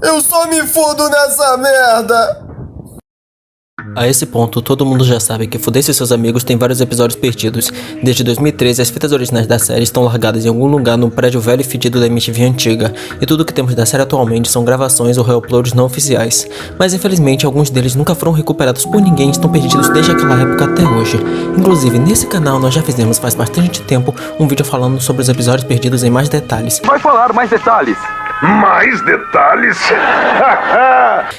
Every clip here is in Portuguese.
Eu só me fudo nessa merda! A esse ponto, todo mundo já sabe que Fudêncio e seus amigos têm vários episódios perdidos. Desde 2013, as fitas originais da série estão largadas em algum lugar no prédio velho e fedido da MTV antiga, e tudo que temos da série atualmente são gravações ou reuploads não oficiais. Mas infelizmente, alguns deles nunca foram recuperados por ninguém e estão perdidos desde aquela época até hoje. Inclusive, nesse canal nós já fizemos faz bastante tempo um vídeo falando sobre os episódios perdidos em mais detalhes. Vai falar mais detalhes. Mais detalhes?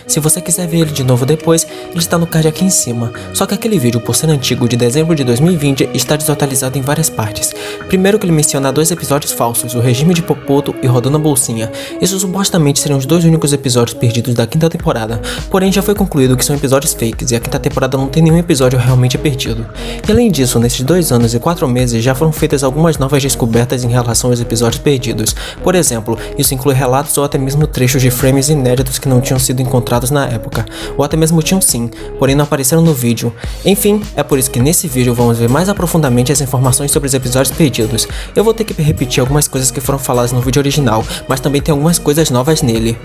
Se você quiser ver ele de novo depois, ele está no card aqui em cima. Só que aquele vídeo, por ser antigo, de dezembro de 2020, está desatualizado em várias partes. Primeiro que ele menciona 2 episódios falsos, o Regime de Popoto e Rodando a Bolsinha. Esses supostamente seriam os 2 únicos episódios perdidos da 5ª temporada. Porém, já foi concluído que são episódios fakes e a 5ª temporada não tem nenhum episódio realmente perdido. E além disso, nesses 2 anos e 4 meses já foram feitas algumas novas descobertas em relação aos episódios perdidos. Por exemplo, isso inclui relatos ou até mesmo trechos de frames inéditos que não tinham sido encontrados na época, ou até mesmo tinham sim, porém não apareceram no vídeo. Enfim, é por isso que nesse vídeo vamos ver mais aprofundadamente as informações sobre os episódios perdidos. Eu vou ter que repetir algumas coisas que foram faladas no vídeo original, mas também tem algumas coisas novas nele.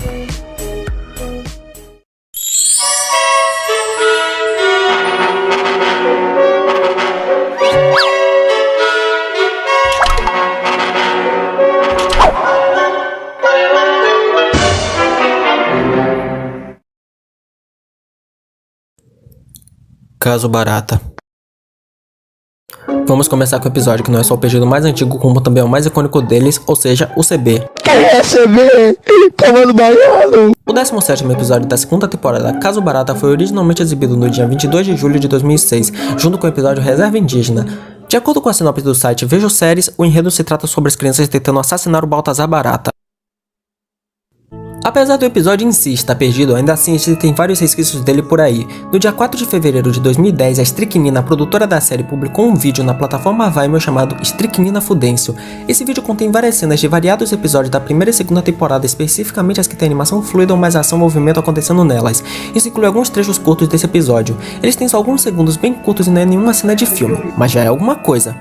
Caso Barata. Vamos começar com o episódio que não é só o perdido mais antigo, como também é o mais icônico deles, ou seja, o CB. CB? Comando Baiano! O 17º episódio da 2ª temporada, Caso Barata, foi originalmente exibido no dia 22 de julho de 2006, junto com o episódio Reserva Indígena. De acordo com a sinopse do site Vejo Séries, o enredo se trata sobre as crianças tentando assassinar o Baltazar Barata. Apesar do episódio em si estar perdido, ainda assim existem vários resquícios dele por aí. No dia 4 de fevereiro de 2010, a Strychnina, produtora da série, publicou um vídeo na plataforma Vimeo chamado Strychnina Fudêncio. Esse vídeo contém várias cenas de variados episódios da 1ª e 2ª temporada, especificamente as que têm animação fluida ou mais ação e movimento acontecendo nelas. Isso inclui alguns trechos curtos desse episódio. Eles têm só alguns segundos bem curtos e não é nenhuma cena de filme, mas já é alguma coisa.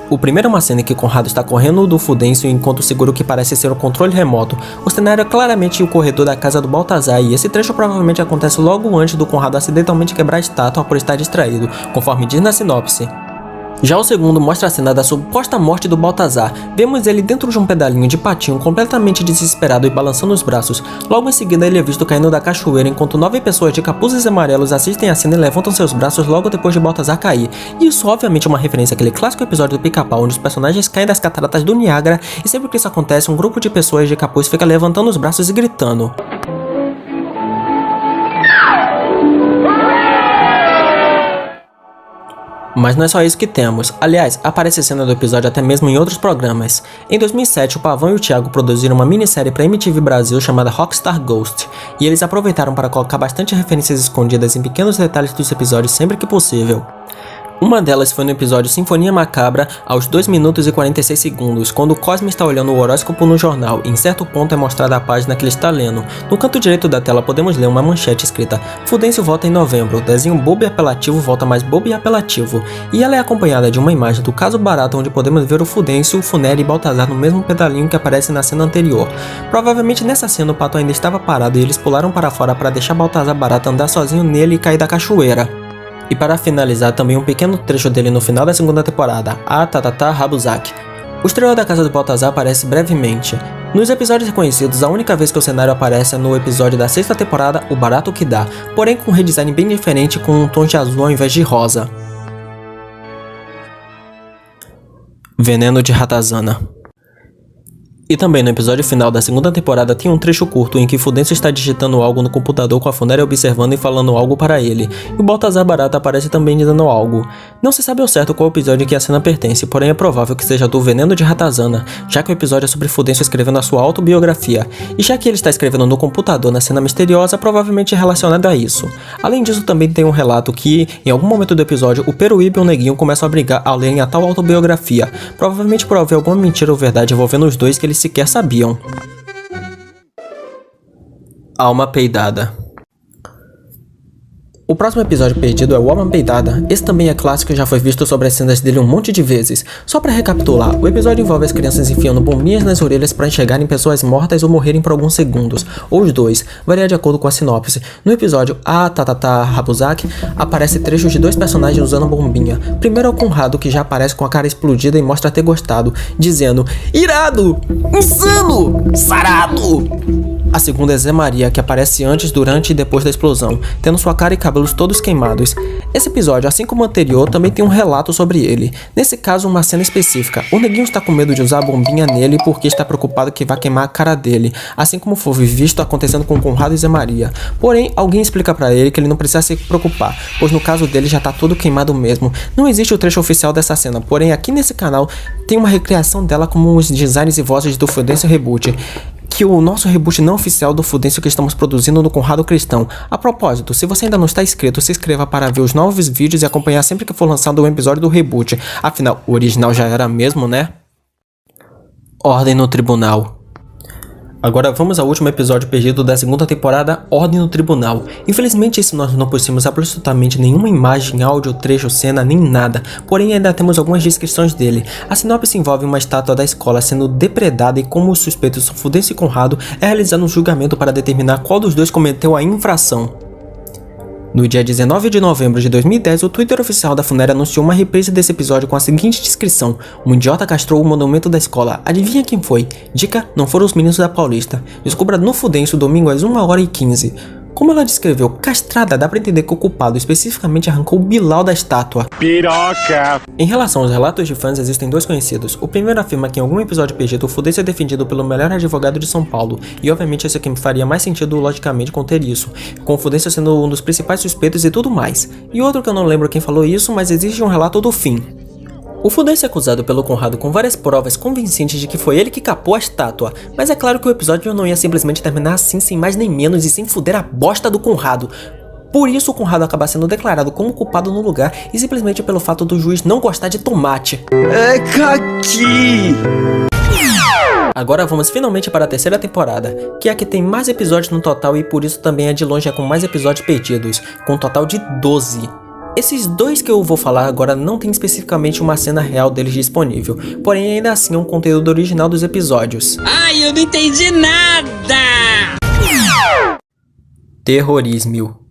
O primeiro é uma cena em que Conrado está correndo do Fudêncio enquanto segura o que parece ser um controle remoto. O cenário é claramente o corredor da casa do Baltazar e esse trecho provavelmente acontece logo antes do Conrado acidentalmente quebrar a estátua por estar distraído, conforme diz na sinopse. Já o segundo mostra a cena da suposta morte do Baltazar. Vemos ele dentro de um pedalinho de patinho, completamente desesperado e balançando os braços. Logo em seguida ele é visto caindo da cachoeira, enquanto 9 pessoas de capuzes amarelos assistem a cena e levantam seus braços logo depois de Baltazar cair. E isso obviamente é uma referência àquele clássico episódio do Pica-Pau, onde os personagens caem das cataratas do Niágara, e sempre que isso acontece, um grupo de pessoas de capuz fica levantando os braços e gritando. Mas não é só isso que temos. Aliás, aparece a cena do episódio até mesmo em outros programas. Em 2007, o Pavão e o Thiago produziram uma minissérie para MTV Brasil chamada Rockstar Ghost, e eles aproveitaram para colocar bastante referências escondidas em pequenos detalhes dos episódios sempre que possível. Uma delas foi no episódio Sinfonia Macabra, aos 2 minutos e 46 segundos, quando Cosme está olhando o horóscopo no jornal e em certo ponto é mostrada a página que ele está lendo. No canto direito da tela podemos ler uma manchete escrita: Fudêncio volta em novembro, desenho bobo e apelativo volta mais bobo e apelativo. E ela é acompanhada de uma imagem do Caso Barata, onde podemos ver o Fudêncio, o Funera e Baltazar no mesmo pedalinho que aparece na cena anterior. Provavelmente nessa cena o pato ainda estava parado e eles pularam para fora para deixar Baltazar Barata andar sozinho nele e cair da cachoeira. E para finalizar, também um pequeno trecho dele no final da 2ª temporada, A Tatatá Rabuzak. O exterior da casa do Baltazar aparece brevemente. Nos episódios reconhecidos, a única vez que o cenário aparece é no episódio da 6ª temporada, O Barato que Dá, porém com um redesign bem diferente com um tom de azul ao invés de rosa. Veneno de Ratazana. E também no episódio final da 2ª temporada tem um trecho curto em que Fudêncio está digitando algo no computador com a Funera observando e falando algo para ele, e o Baltazar Barata aparece também dizendo algo. Não se sabe ao certo qual episódio que a cena pertence, porém é provável que seja do Veneno de Ratazana, já que o episódio é sobre Fudêncio escrevendo a sua autobiografia, e já que ele está escrevendo no computador na cena misteriosa, provavelmente é relacionado a isso. Além disso, também tem um relato que, em algum momento do episódio, o Peruíbe e o Neguinho começam a brigar ao lerem a tal autobiografia, provavelmente por haver alguma mentira ou verdade envolvendo os dois que eles sequer sabiam. Alma peidada. O próximo episódio perdido é o Alma Peidada. Esse também é clássico e já foi visto sobre as cenas dele um monte de vezes. Só pra recapitular, o episódio envolve as crianças enfiando bombinhas nas orelhas para enxergarem pessoas mortas ou morrerem por alguns segundos, ou os dois, varia de acordo com a sinopse. No episódio A Tatata Habuzaki, aparece trechos de dois personagens usando bombinha. Primeiro é o Conrado, que já aparece com a cara explodida e mostra ter gostado, dizendo: irado! Insano! Sarado! A segunda é Zé Maria, que aparece antes, durante e depois da explosão, tendo sua cara e cabelos todos queimados. Esse episódio, assim como o anterior, também tem um relato sobre ele. Nesse caso, uma cena específica. O neguinho está com medo de usar a bombinha nele porque está preocupado que vai queimar a cara dele, assim como foi visto acontecendo com Conrado e Zé Maria. Porém, alguém explica pra ele que ele não precisa se preocupar, pois no caso dele já tá todo queimado mesmo. Não existe o trecho oficial dessa cena, porém aqui nesse canal tem uma recriação dela como os designs e vozes do Fudêncio Reboot, que o nosso reboot não oficial do Fudêncio que estamos produzindo no Conrado Cristão. A propósito, se você ainda não está inscrito, se inscreva para ver os novos vídeos e acompanhar sempre que for lançado um episódio do reboot. Afinal, o original já era mesmo, né? Ordem no Tribunal. Agora vamos ao último episódio perdido da segunda temporada, Ordem no Tribunal. Infelizmente esse nós não possuímos absolutamente nenhuma imagem, áudio, trecho, cena, nem nada, porém ainda temos algumas descrições dele. A sinopse envolve uma estátua da escola sendo depredada e como os suspeitos Fudêncio e Conrado é realizado um julgamento para determinar qual dos dois cometeu a infração. No dia 19 de novembro de 2010, o Twitter oficial da Funera anunciou uma reprise desse episódio com a seguinte descrição: um idiota castrou o monumento da escola. Adivinha quem foi? Dica: não foram os meninos da Paulista. Descubra no Fudêncio domingo às 1h15. Como ela descreveu castrada, dá pra entender que o culpado especificamente arrancou o bilau da estátua. Piroca! Em relação aos relatos de fãs, existem dois conhecidos. O primeiro afirma que em algum episódio perdido, o Fudêncio é defendido pelo melhor advogado de São Paulo, e obviamente esse aqui me faria mais sentido logicamente conter isso, com o Fudêncio sendo um dos principais suspeitos e tudo mais. E outro que eu não lembro quem falou isso, mas existe um relato do fim. O Fudêncio é acusado pelo Conrado com várias provas convincentes de que foi ele que capou a estátua, mas é claro que o episódio não ia simplesmente terminar assim sem mais nem menos e sem fuder a bosta do Conrado. Por isso o Conrado acaba sendo declarado como culpado no lugar e simplesmente pelo fato do juiz não gostar de tomate. É caqui! Agora vamos finalmente para a terceira temporada, que é a que tem mais episódios no total e por isso também é de longe a com mais episódios perdidos, com um total de 12. Esses dois que eu vou falar agora não tem especificamente uma cena real deles disponível, porém ainda assim é um conteúdo original dos episódios. Ai, eu não entendi nada! Terrorismo.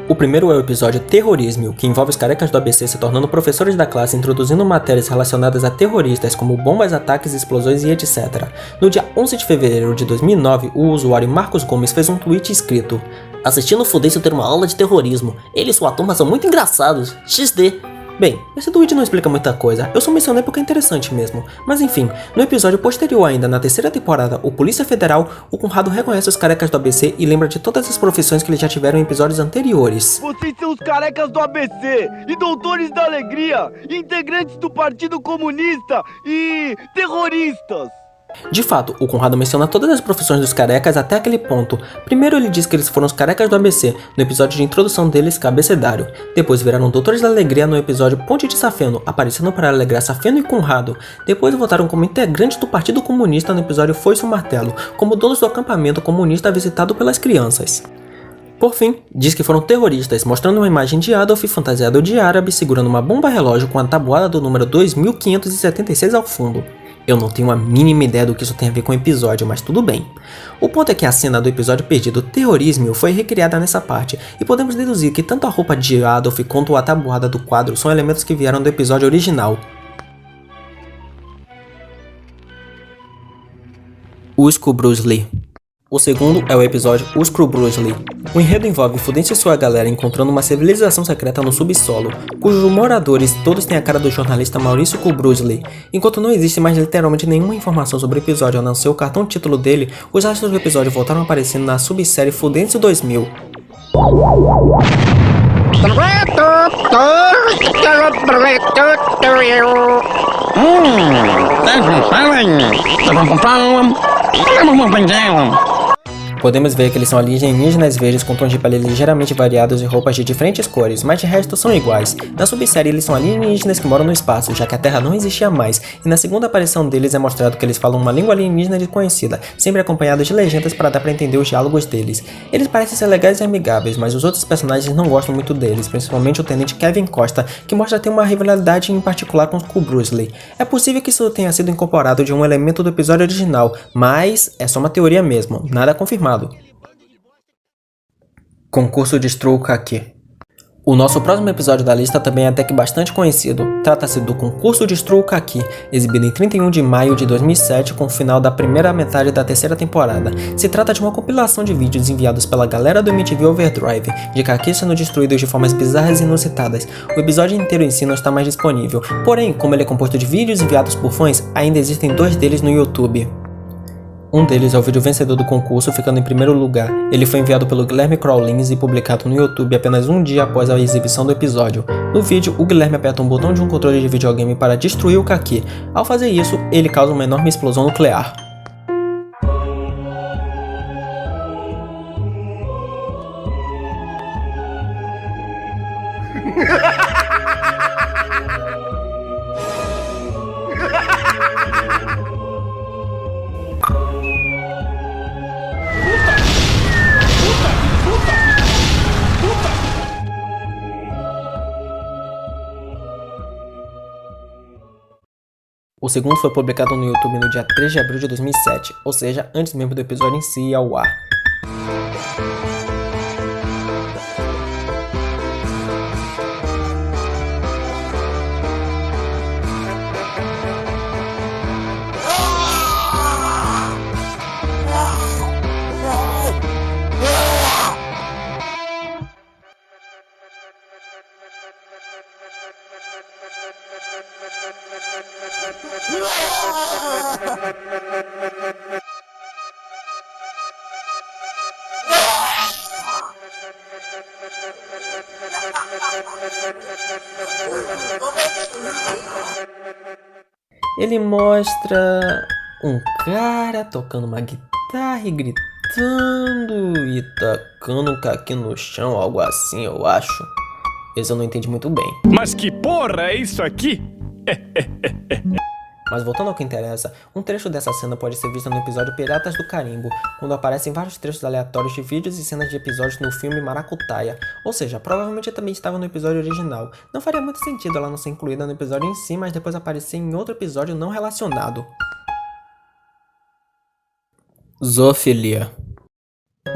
O primeiro é o episódio Terrorismo, que envolve os carecas do ABC se tornando professores da classe, introduzindo matérias relacionadas a terroristas como bombas, ataques, explosões e etc. No dia 11 de fevereiro de 2009, o usuário Marcos Gomes fez um tweet escrito: assistindo o Fudêncio ter uma aula de terrorismo, ele e sua turma são muito engraçados, XD. Bem, esse tweet não explica muita coisa, eu só mencionei porque é interessante mesmo. Mas enfim, no episódio posterior ainda, na terceira temporada, o Polícia Federal, o Conrado reconhece os carecas do ABC e lembra de todas as profissões que eles já tiveram em episódios anteriores. Vocês são os carecas do ABC, e doutores da alegria, integrantes do Partido Comunista e terroristas. De fato, o Conrado menciona todas as profissões dos carecas até aquele ponto. Primeiro ele diz que eles foram os carecas do ABC, no episódio de introdução deles, Cabecedário. Depois viraram doutores da alegria no episódio Ponte de Safeno, aparecendo para alegrar Safeno e Conrado. Depois voltaram como integrantes do Partido Comunista no episódio Foice o Martelo, como donos do acampamento comunista visitado pelas crianças. Por fim, diz que foram terroristas, mostrando uma imagem de Adolf fantasiado de árabe segurando uma bomba relógio com a tabuada do número 2576 ao fundo. Eu não tenho a mínima ideia do que isso tem a ver com o episódio, mas tudo bem. O ponto é que a cena do episódio perdido Terrorismo foi recriada nessa parte, e podemos deduzir que tanto a roupa de Adolf quanto a tabuada do quadro são elementos que vieram do episódio original. Usco Bruce Lee. O segundo é o episódio Usco Bruce Lee. O enredo envolve Fudêncio e sua galera encontrando uma civilização secreta no subsolo, cujos moradores todos têm a cara do jornalista Maurício Bruce Lee. Enquanto não existe mais literalmente nenhuma informação sobre o episódio a não ser o cartão título dele, os astros do episódio voltaram aparecendo na subsérie Fudêncio 2000. Podemos ver que eles são alienígenas verdes com tons de pele ligeiramente variados e roupas de diferentes cores, mas de resto são iguais. Na subsérie eles são alienígenas que moram no espaço, já que a Terra não existia mais, e na segunda aparição deles é mostrado que eles falam uma língua alienígena desconhecida, sempre acompanhados de legendas para dar para entender os diálogos deles. Eles parecem ser legais e amigáveis, mas os outros personagens não gostam muito deles, principalmente o tenente Kevin Costa, que mostra ter uma rivalidade em particular com o Bruce Lee. É possível que isso tenha sido incorporado de um elemento do episódio original, mas é só uma teoria mesmo, nada confirmado. Concurso Destrua o Kaki. O nosso próximo episódio da lista também é até que bastante conhecido. Trata-se do Concurso Destrua o Kaki, exibido em 31 de maio de 2007 com o final da primeira metade da terceira temporada. Se trata de uma compilação de vídeos enviados pela galera do MTV Overdrive, de Kaki sendo destruídos de formas bizarras e inusitadas. O episódio inteiro em si não está mais disponível, porém, como ele é composto de vídeos enviados por fãs, ainda existem 2 deles no YouTube. Um deles é o vídeo vencedor do concurso, ficando em primeiro lugar. Ele foi enviado pelo Guilherme Crawlins e publicado no YouTube apenas um dia após a exibição do episódio. No vídeo, o Guilherme aperta um botão de um controle de videogame para destruir o Kaki. Ao fazer isso, ele causa uma enorme explosão nuclear. O segundo foi publicado no YouTube no dia 3 de abril de 2007, ou seja, antes mesmo do episódio em si ir ao ar. Ele mostra um cara tocando uma guitarra e gritando e tacando um Kaki no chão, algo assim, eu acho. Esse eu não entendi muito bem. Mas que porra é isso aqui? Mas voltando ao que interessa, um trecho dessa cena pode ser visto no episódio Piratas do Carimbo, quando aparecem vários trechos aleatórios de vídeos e cenas de episódios no filme Maracutaia, ou seja, provavelmente também estava no episódio original. Não faria muito sentido ela não ser incluída no episódio em si, mas depois aparecer em outro episódio não relacionado. Zoofilia.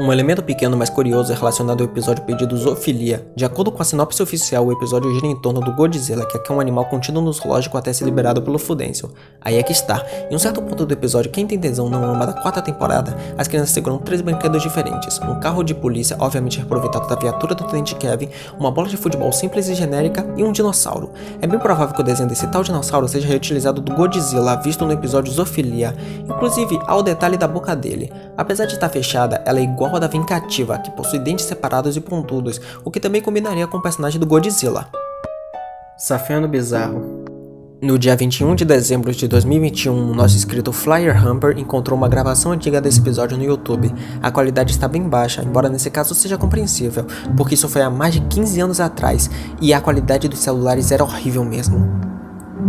Um elemento pequeno mas curioso é relacionado ao episódio pedido Zoofilia. De acordo com a sinopse oficial, o episódio gira em torno do Godzilla, que é um animal contido no zoológico até ser liberado pelo Fudêncio. Aí é que está. Em um certo ponto do episódio, quem tem tesão não ama da 4ª temporada, as crianças seguram 3 brinquedos diferentes. Um carro de polícia, obviamente aproveitado da viatura do Tenente Kevin, uma bola de futebol simples e genérica e um dinossauro. É bem provável que o desenho desse tal dinossauro seja reutilizado do Godzilla, visto no episódio Zoofilia. Inclusive, há o detalhe da boca dele. Apesar de estar fechada, ela é igual a da Vingativa, que possui dentes separados e pontudos, o que também combinaria com o personagem do Godzilla. Safeno Bizarro. No dia 21 de dezembro de 2021, nosso inscrito Flyer Humper encontrou uma gravação antiga desse episódio no YouTube. A qualidade está bem baixa, embora nesse caso seja compreensível, porque isso foi há mais de 15 anos atrás, e a qualidade dos celulares era horrível mesmo.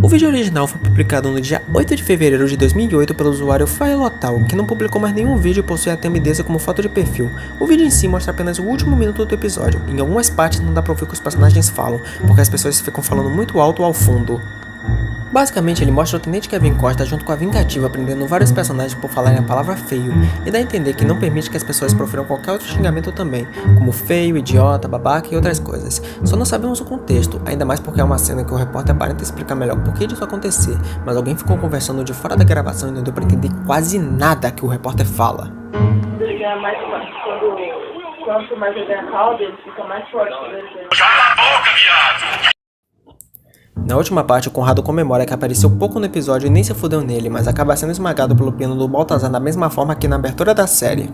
O vídeo original foi publicado no dia 8 de fevereiro de 2008 pelo usuário Failotal, que não publicou mais nenhum vídeo e possui a timideza como foto de perfil. O vídeo em si mostra apenas o último minuto do episódio. Em algumas partes não dá pra ouvir o que os personagens falam, porque as pessoas ficam falando muito alto ao fundo. Basicamente, ele mostra o Tenente Kevin Costa junto com a Vingativa prendendo vários personagens por falarem a palavra feio, e dá a entender que não permite que as pessoas profiram qualquer outro xingamento também, como feio, idiota, babaca e outras coisas. Só não sabemos o contexto, ainda mais porque é uma cena que o repórter aparenta explicar melhor por que disso acontecer, mas alguém ficou conversando de fora da gravação e não deu pra entender quase nada que o repórter fala. Quanto mais ele é caldo, ele fica mais forte. Cala a boca, viado! Na última parte, o Conrado comemora que apareceu pouco no episódio e nem se fudeu nele, mas acaba sendo esmagado pelo piano do Baltazar da mesma forma que na abertura da série.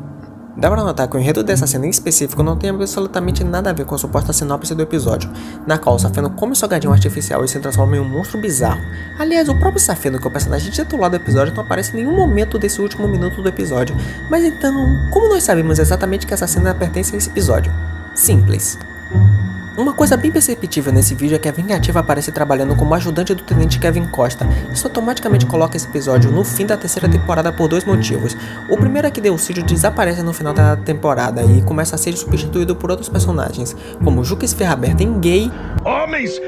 Dá pra notar que o enredo dessa cena em específico não tem absolutamente nada a ver com a suposta sinopse do episódio, na qual o Safeno come o salgadinho artificial e se transforma em um monstro bizarro. Aliás, o próprio Safeno, que é o personagem titular do episódio, não aparece em nenhum momento desse último minuto do episódio. Mas então, como nós sabemos exatamente que essa cena pertence a esse episódio? Simples. Uma coisa bem perceptível nesse vídeo é que a Vingativa aparece trabalhando como ajudante do Tenente Kevin Costa. Isso automaticamente coloca esse episódio no fim da terceira temporada por dois motivos. O primeiro é que Delcídio desaparece no final da temporada e começa a ser substituído por outros personagens, como Juques Ferraberta em Gay. Homens,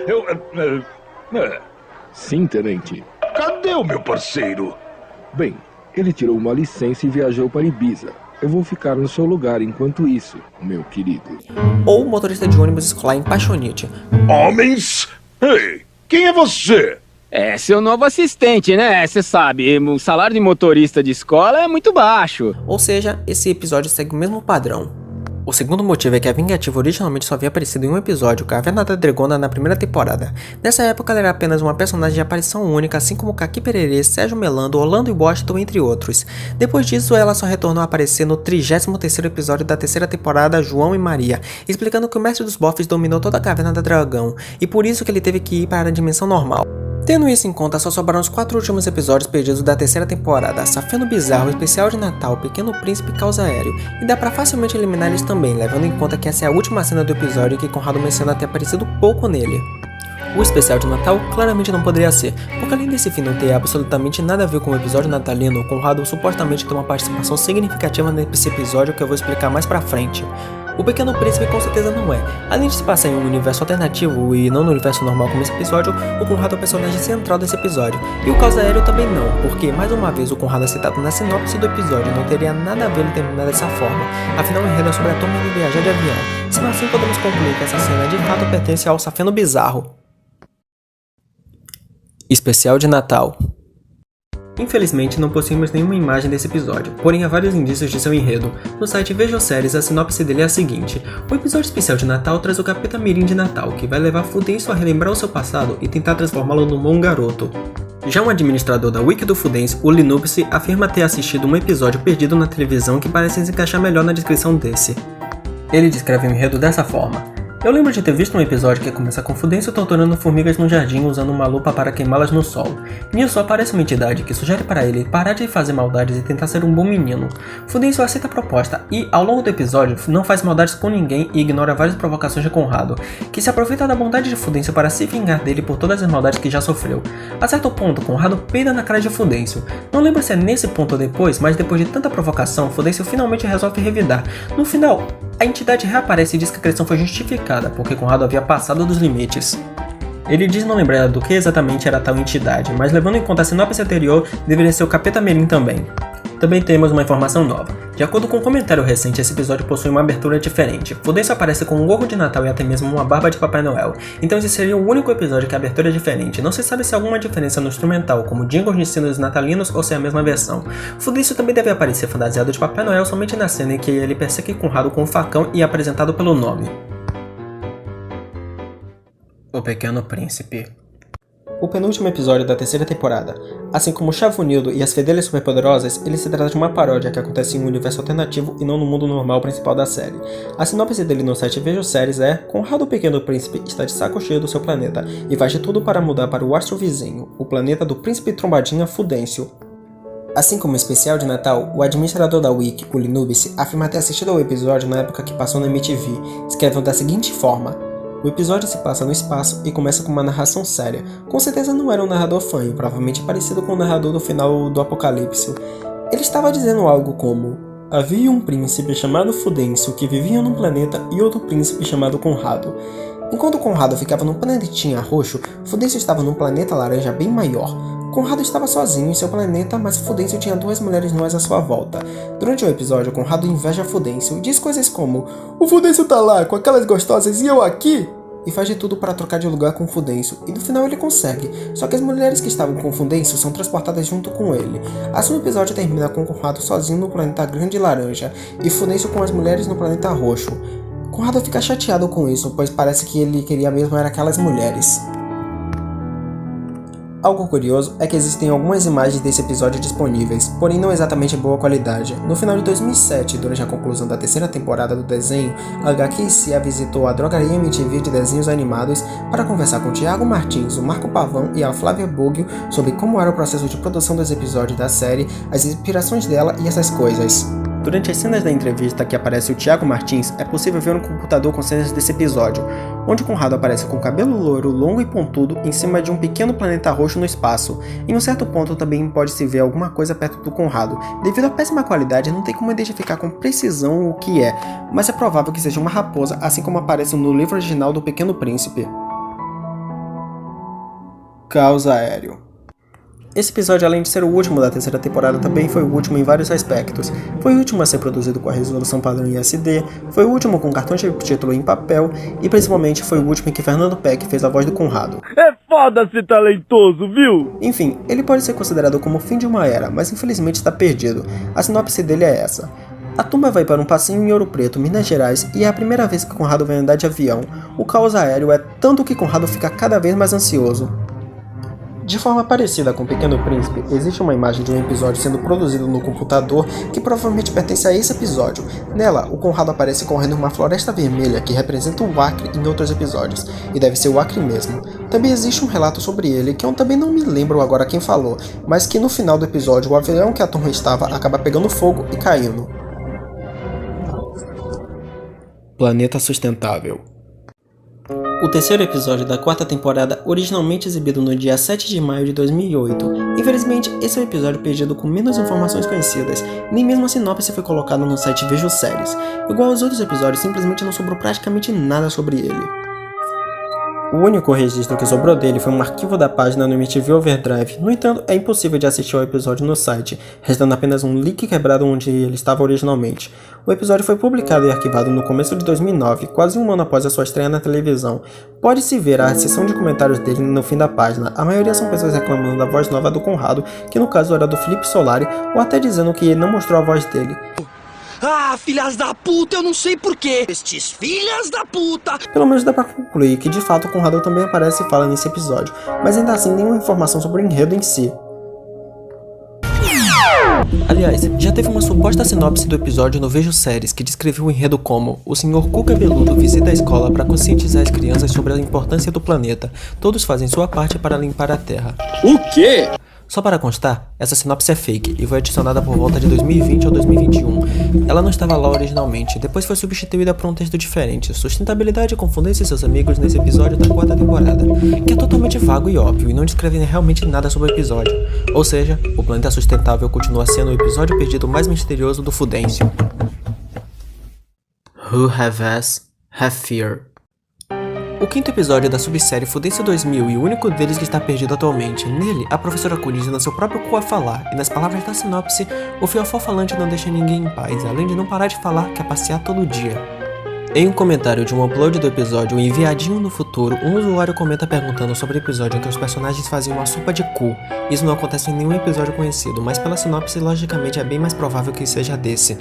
Sim, tenente. cadê o meu parceiro? Bem, ele tirou uma licença e viajou para Ibiza. Eu vou ficar no seu lugar enquanto isso, meu querido. Ou o motorista de ônibus escolar em Paixonite. Homens? Ei, quem é você? É seu novo assistente, né? Você sabe, o salário de motorista de escola é muito baixo. Ou seja, esse episódio segue o mesmo padrão. O segundo motivo é que a Vingativa originalmente só havia aparecido em um episódio, Caverna da Dragona, na primeira temporada. Nessa época ela era apenas uma personagem de aparição única, assim como Kaki Pererê, Sérgio Melando, Orlando e Washington, entre outros. Depois disso, ela só retornou a aparecer no 33º episódio da terceira temporada, João e Maria, explicando que o Mestre dos Bofs dominou toda a Caverna da Dragão, e por isso que ele teve que ir para a dimensão normal. Tendo isso em conta, só sobraram os 4 últimos episódios perdidos da terceira temporada, Safeno Bizarro, Especial de Natal, Pequeno Príncipe e Causa Aéreo, e dá pra facilmente eliminar eles também, levando em conta que essa é a última cena do episódio e que Conrado menciona ter aparecido pouco nele. O especial de Natal claramente não poderia ser, porque além desse fim não ter absolutamente nada a ver com o episódio natalino, Conrado supostamente tem uma participação significativa nesse episódio que eu vou explicar mais pra frente. O Pequeno Príncipe com certeza não é. Além de se passar em um universo alternativo e não no universo normal como esse episódio, o Conrado é o personagem central desse episódio. E o Causa Aéreo também não, porque mais uma vez o Conrado é citado na sinopse do episódio e não teria nada a ver ele terminar dessa forma. Afinal o enredo é sobre a turma de viajar de avião. Sendo assim podemos concluir que essa cena de fato pertence ao Safeno Bizarro. Especial de Natal. Infelizmente, não possuímos nenhuma imagem desse episódio, porém há vários indícios de seu enredo. No site Veja Séries, a sinopse dele é a seguinte: o episódio especial de Natal traz o Capeta Mirim de Natal, que vai levar Fudêncio a relembrar o seu passado e tentar transformá-lo num bom garoto. Já um administrador da Wiki do Fudêncio, o Linupsi, afirma ter assistido um episódio perdido na televisão que parece se encaixar melhor na descrição desse. Ele descreve o enredo dessa forma: eu lembro de ter visto um episódio que começa com Fudêncio torturando formigas no jardim usando uma lupa para queimá-las no sol. Nisso aparece uma entidade que sugere para ele parar de fazer maldades e tentar ser um bom menino. Fudêncio aceita a proposta e, ao longo do episódio, não faz maldades com ninguém e ignora várias provocações de Conrado, que se aproveita da bondade de Fudêncio para se vingar dele por todas as maldades que já sofreu. A certo ponto, Conrado peida na cara de Fudêncio. Não lembro se é nesse ponto ou depois, mas depois de tanta provocação, Fudêncio finalmente resolve revidar. No final, a entidade reaparece e diz que a agressão foi justificada, porque Conrado havia passado dos limites. Ele diz não lembrar do que exatamente era tal entidade, mas levando em conta a sinopse anterior, deveria ser o Capeta Mirim também. Também temos uma informação nova. De acordo com um comentário recente, esse episódio possui uma abertura diferente. Fudêncio aparece com um gorro de Natal e até mesmo uma barba de Papai Noel. Então esse seria o único episódio que a abertura é diferente. Não se sabe se há alguma diferença no instrumental, como jingles de sinos natalinos ou se é a mesma versão. Fudêncio também deve aparecer fantasiado de Papai Noel somente na cena em que ele persegue Conrado com um facão e é apresentado pelo nome: O Pequeno Príncipe. O penúltimo episódio da terceira temporada. Assim como Chavunildo e as Fedelhas Superpoderosas, ele se trata de uma paródia que acontece em um universo alternativo e não no mundo normal principal da série. A sinopse dele no site Veja Séries é: Conrado o Pequeno Príncipe está de saco cheio do seu planeta e faz de tudo para mudar para o astro vizinho, o planeta do Príncipe Trombadinha Fudêncio. Assim como o especial de Natal, o administrador da Wiki, o Linubis, afirma ter assistido ao episódio na época que passou na MTV, escrevendo da seguinte forma: o episódio se passa no espaço e começa com uma narração séria. Com certeza não era um narrador fanho, provavelmente parecido com o narrador do final do Apocalipse. Ele estava dizendo algo como: havia um príncipe chamado Fudêncio que vivia num planeta e outro príncipe chamado Conrado. Enquanto Conrado ficava num planetinha roxo, Fudêncio estava num planeta laranja bem maior. Conrado estava sozinho em seu planeta, mas Fudêncio tinha 2 mulheres nuas à sua volta. Durante o episódio, Conrado inveja Fudêncio e diz coisas como: o Fudêncio tá lá com aquelas gostosas e eu aqui? E faz de tudo para trocar de lugar com Fudêncio, e no final ele consegue, só que as mulheres que estavam com Fudêncio são transportadas junto com ele. Assim o episódio termina com Conrado sozinho no planeta grande laranja, e Fudêncio com as mulheres no planeta roxo. Conrado fica chateado com isso, pois parece que ele queria mesmo era aquelas mulheres. Algo curioso é que existem algumas imagens desse episódio disponíveis, porém não exatamente em boa qualidade. No final de 2007, durante a conclusão da terceira temporada do desenho, a HQIC visitou a drogaria MTV de desenhos animados para conversar com o Thiago Martins, o Marco Pavão e a Flávia Buglio sobre como era o processo de produção dos episódios da série, as inspirações dela e essas coisas. Durante as cenas da entrevista que aparece o Thiago Martins, é possível ver um computador com cenas desse episódio, onde Conrado aparece com cabelo loiro, longo e pontudo, em cima de um pequeno planeta roxo no espaço. Em um certo ponto também pode-se ver alguma coisa perto do Conrado. Devido à péssima qualidade, não tem como identificar com precisão o que é, mas é provável que seja uma raposa, assim como aparece no livro original do Pequeno Príncipe. Caos aéreo. Esse episódio, além de ser o último da terceira temporada, também foi o último em vários aspectos. Foi o último a ser produzido com a resolução padrão em SD, foi o último com cartão de título em papel e principalmente foi o último em que Fernando Peck fez a voz do Conrado. É foda ser talentoso, viu? Enfim, ele pode ser considerado como o fim de uma era, mas infelizmente está perdido. A sinopse dele é essa. A turma vai para um passeio em Ouro Preto, Minas Gerais, e é a primeira vez que Conrado vai andar de avião. O caos aéreo é tanto que Conrado fica cada vez mais ansioso. De forma parecida com o Pequeno Príncipe, existe uma imagem de um episódio sendo produzido no computador que provavelmente pertence a esse episódio. Nela, o Conrado aparece correndo uma floresta vermelha que representa o Acre em outros episódios, e deve ser o Acre mesmo. Também existe um relato sobre ele, que eu também não me lembro agora quem falou, mas que no final do episódio o avião que a turma estava acaba pegando fogo e caindo. Planeta Sustentável. O terceiro episódio da quarta temporada, originalmente exibido no dia 7 de maio de 2008. Infelizmente, esse é um episódio perdido com menos informações conhecidas, nem mesmo a sinopse foi colocada no site Vejo Séries. Igual aos outros episódios, simplesmente não sobrou praticamente nada sobre ele. O único registro que sobrou dele foi um arquivo da página no MTV Overdrive. No entanto, é impossível de assistir ao episódio no site, restando apenas um link quebrado onde ele estava originalmente. O episódio foi publicado e arquivado no começo de 2009, quase um ano após a sua estreia na televisão. Pode-se ver a seção de comentários dele no fim da página. A maioria são pessoas reclamando da voz nova do Conrado, que no caso era do Felipe Solari, ou até dizendo que ele não mostrou a voz dele. Ah, filhas da puta, eu não sei porquê. Estes filhas da puta. Pelo menos dá pra concluir que de fato o Conrado também aparece e fala nesse episódio, mas ainda assim nenhuma informação sobre o enredo em si. Aliás, já teve uma suposta sinopse do episódio no Vejo Séries que descreveu o enredo como: o Sr. Cu Cabeludo visita a escola para conscientizar as crianças sobre a importância do planeta. Todos fazem sua parte para limpar a Terra. O quê? Só para constar, essa sinopse é fake e foi adicionada por volta de 2020 ou 2021. Ela não estava lá originalmente, depois foi substituída por um texto diferente: sustentabilidade com Fundência e seus amigos nesse episódio da quarta temporada, que é totalmente vago e óbvio e não descreve realmente nada sobre o episódio. Ou seja, o planeta sustentável continua sendo o episódio perdido mais misterioso do Fudêncio. Who have ass, have fear. O quinto episódio da subsérie Fudêncio 2000 e o único deles que está perdido atualmente. Nele, a professora Cu ensina seu próprio cu a falar, e nas palavras da sinopse, o fiofó falante não deixa ninguém em paz, além de não parar de falar, quer passear todo dia. Em um comentário de um upload do episódio, o Enviadinho no Futuro, um usuário comenta perguntando sobre o episódio em que os personagens faziam uma sopa de cu. Isso não acontece em nenhum episódio conhecido, mas pela sinopse, logicamente é bem mais provável que seja desse.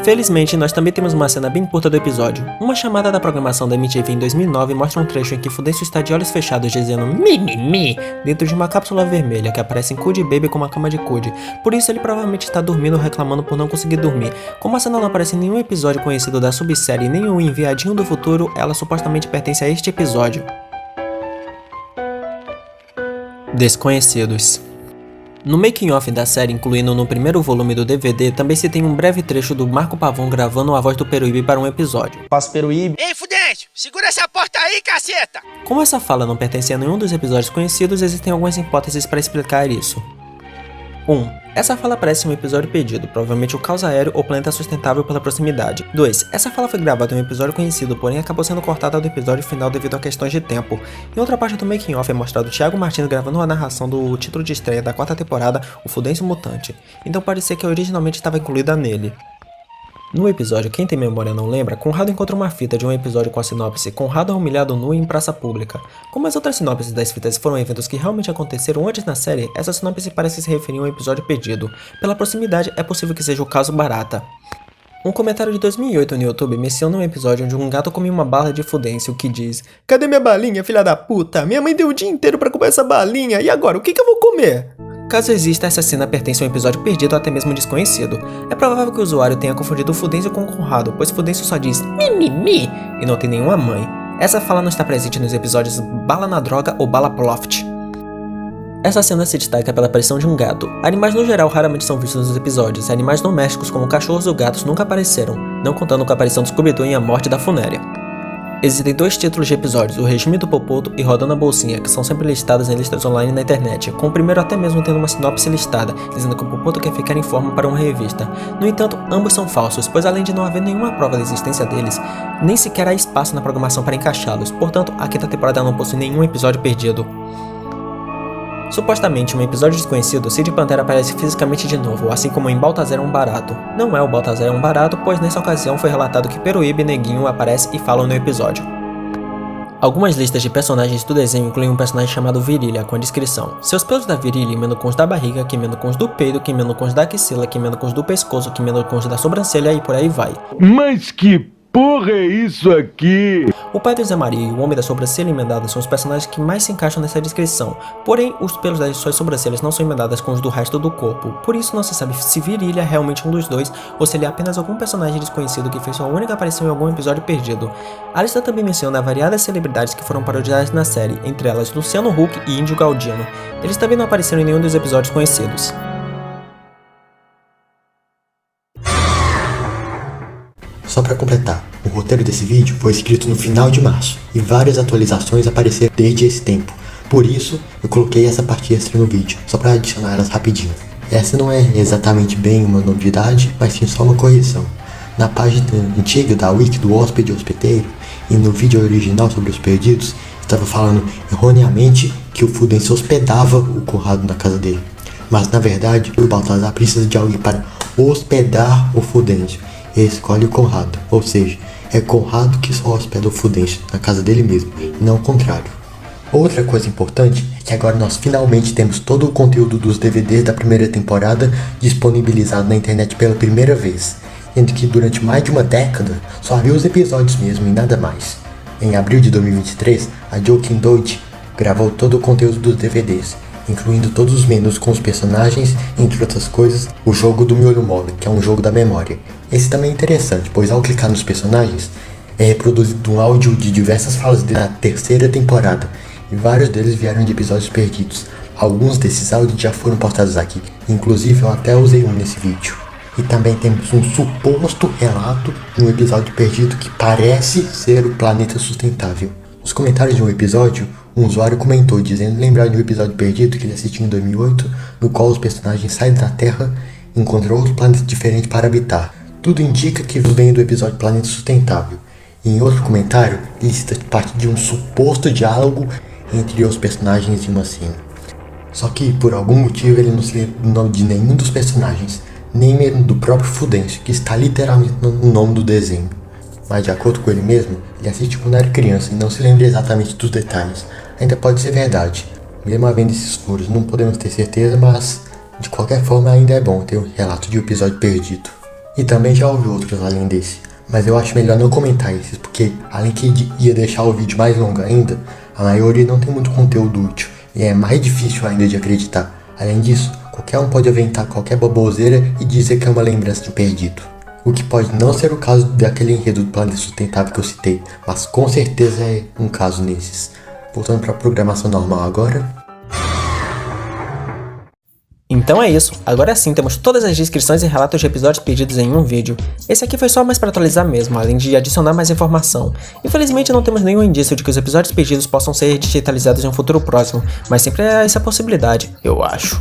Felizmente, nós também temos uma cena bem curta do episódio. Uma chamada da programação da MTV em 2009 mostra um trecho em que Fudêncio está de olhos fechados dizendo "mi" dentro de uma cápsula vermelha que aparece em Cud Baby com uma cama de Cud. Por isso ele provavelmente está dormindo reclamando por não conseguir dormir. Como a cena não aparece em nenhum episódio conhecido da subsérie nem o Enviadinho do Futuro, ela supostamente pertence a este episódio. Desconhecidos. No making-off da série, incluindo no primeiro volume do DVD, também se tem um breve trecho do Marco Pavão gravando a voz do Peruíbe para um episódio. Passo Peruíbe. Ei, Fudêncio, segura essa porta aí, caceta! Como essa fala não pertence a nenhum dos episódios conhecidos, existem algumas hipóteses para explicar isso. 1. Essa fala aparece em um episódio perdido, provavelmente o Caos Aéreo ou Planeta Sustentável pela proximidade. 2. Essa fala foi gravada em um episódio conhecido, porém acabou sendo cortada do episódio final devido a questões de tempo. Em outra parte do making-off é mostrado Thiago Martins gravando a narração do título de estreia da quarta temporada, O Fudêncio Mutante, então pode ser que originalmente estava incluída nele. No episódio Quem Tem Memória Não Lembra, Conrado encontra uma fita de um episódio com a sinopse Conrado é humilhado nu em praça pública. Como as outras sinopses das fitas foram eventos que realmente aconteceram antes na série, essa sinopse parece se referir a um episódio perdido. Pela proximidade, é possível que seja o caso Barata. Um comentário de 2008 no YouTube menciona um episódio onde um gato comia uma bala de Fudêncio que diz: "Cadê minha balinha, filha da puta? Minha mãe deu o dia inteiro pra comer essa balinha, e agora, o que eu vou comer?" Caso exista, essa cena pertence a um episódio perdido ou até mesmo desconhecido. É provável que o usuário tenha confundido o Fudêncio com o Conrado, pois Fudêncio só diz "mi" e não tem nenhuma mãe. Essa fala não está presente nos episódios Bala na Droga ou Bala Ploft. Essa cena se destaca pela aparição de um gato. Animais no geral raramente são vistos nos episódios, e animais domésticos como cachorros ou gatos nunca apareceram, não contando com a aparição do Scooby-Doo em A Morte da Funéria. Existem 2 títulos de episódios, O Regime do Popoto e Rodando a Bolsinha, que são sempre listados em listas online na internet, com o primeiro até mesmo tendo uma sinopse listada, dizendo que o Popoto quer ficar em forma para uma revista. No entanto, ambos são falsos, pois além de não haver nenhuma prova da existência deles, nem sequer há espaço na programação para encaixá-los, portanto, a 5ª temporada não possui nenhum episódio perdido. Supostamente, em um episódio desconhecido, Cid Pantera aparece fisicamente de novo, assim como em Baltazar é um Barato. Não é o Baltazar é um Barato, pois nessa ocasião foi relatado que Peruíbe e Neguinho aparecem e falam no episódio. Algumas listas de personagens do desenho incluem um personagem chamado Virilha, com a descrição: seus pelos da virilha emendam com os da barriga, que emendam com os do peido, que emendam com os da axila, que emendam com os do pescoço, que emendam com os da sobrancelha e por aí vai. Mas que porra é isso aqui? O pai do Zé Maria e o homem da sobrancelha emendada são os personagens que mais se encaixam nessa descrição, porém os pelos das suas sobrancelhas não são emendadas com os do resto do corpo, por isso não se sabe se Virilha é realmente um dos dois ou se ele é apenas algum personagem desconhecido que fez sua única aparição em algum episódio perdido. A lista também menciona variadas celebridades que foram parodiadas na série, entre elas Luciano Huck e Índio Galdino. Eles também não apareceram em nenhum dos episódios conhecidos. Só para completar, o roteiro desse vídeo foi escrito no final de março e várias atualizações apareceram desde esse tempo. Por isso, eu coloquei essa parte extra no vídeo, só para adicionar elas rapidinho. Essa não é exatamente bem uma novidade, mas sim só uma correção. Na página antiga da Wiki do Hóspede Hospedeiro e no vídeo original sobre os perdidos, estava falando erroneamente que o Fudêncio hospedava o Conrado na casa dele. Mas na verdade, o Baltazar precisa de alguém para hospedar o Fudêncio. E escolhe o Conrado, ou seja, é Conrado que só hospeda o Fudêncio na casa dele mesmo, e não o contrário. Outra coisa importante é que agora nós finalmente temos todo o conteúdo dos DVDs da primeira temporada disponibilizado na internet pela primeira vez, sendo que durante mais de uma década só havia os episódios mesmo e nada mais. Em abril de 2023, a Joking Deutsch gravou todo o conteúdo dos DVDs, incluindo todos os menus com os personagens, entre outras coisas, o jogo do miolho mole, que é um jogo da memória. Esse também é interessante, pois ao clicar nos personagens, é reproduzido um áudio de diversas falas da terceira temporada, e vários deles vieram de episódios perdidos. Alguns desses áudios já foram postados aqui, inclusive eu até usei um nesse vídeo. E também temos um suposto relato de um episódio perdido que parece ser o Planeta Sustentável. Nos comentários de um episódio, um usuário comentou dizendo lembrar de um episódio perdido que ele assistiu em 2008, no qual os personagens saem da Terra e encontram outro planeta diferente para habitar. Tudo indica que vem do episódio Planeta Sustentável. E em outro comentário, ele cita parte de um suposto diálogo entre os personagens em uma cena. Só que, por algum motivo, ele não se lembra de nenhum dos personagens, nem mesmo do próprio Fudêncio, que está literalmente no nome do desenho. Mas de acordo com ele mesmo, ele assiste quando era criança e não se lembra exatamente dos detalhes. Ainda pode ser verdade. Mesmo havendo esses furos, não podemos ter certeza, mas de qualquer forma ainda é bom ter um relato de um episódio perdido. E também já houve outros além desse, mas eu acho melhor não comentar esses, porque além que ia deixar o vídeo mais longo ainda, a maioria não tem muito conteúdo útil e é mais difícil ainda de acreditar. Além disso, qualquer um pode inventar qualquer baboseira e dizer que é uma lembrança de perdido. O que pode não ser o caso daquele enredo do Planeta Sustentável que eu citei, mas com certeza é um caso nesses. Voltando para a programação normal agora. Então é isso, agora sim temos todas as descrições e relatos de episódios perdidos em um vídeo. Esse aqui foi só mais para atualizar mesmo, além de adicionar mais informação. Infelizmente não temos nenhum indício de que os episódios perdidos possam ser digitalizados em um futuro próximo, mas sempre há essa possibilidade, eu acho.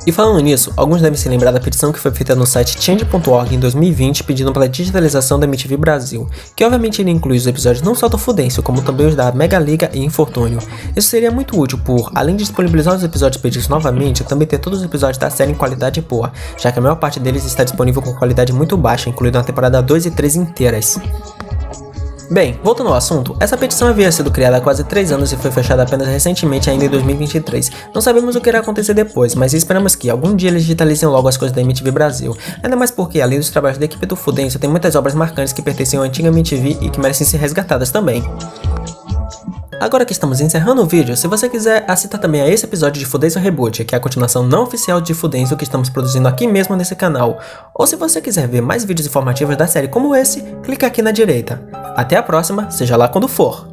E falando nisso, alguns devem se lembrar da petição que foi feita no site change.org em 2020 pedindo pela digitalização da MTV Brasil, que obviamente iria incluir os episódios não só do Fudêncio, como também os da Mega Liga e Infortúnio. Isso seria muito útil por, além de disponibilizar os episódios perdidos novamente, também ter todos os episódios da série em qualidade boa, já que a maior parte deles está disponível com qualidade muito baixa, incluindo a temporada 2 e 3 inteiras. Bem, voltando ao assunto, essa petição havia sido criada há quase 3 anos e foi fechada apenas recentemente, ainda em 2023. Não sabemos o que irá acontecer depois, mas esperamos que algum dia eles digitalizem logo as coisas da MTV Brasil. Ainda mais porque, além dos trabalhos da equipe do Fudêncio, tem muitas obras marcantes que pertenciam à antiga MTV e que merecem ser resgatadas também. Agora que estamos encerrando o vídeo, se você quiser assistir também a esse episódio de Fudêncio Reboot, que é a continuação não oficial de Fudêncio que estamos produzindo aqui mesmo nesse canal, ou se você quiser ver mais vídeos informativos da série como esse, clica aqui na direita. Até a próxima, seja lá quando for!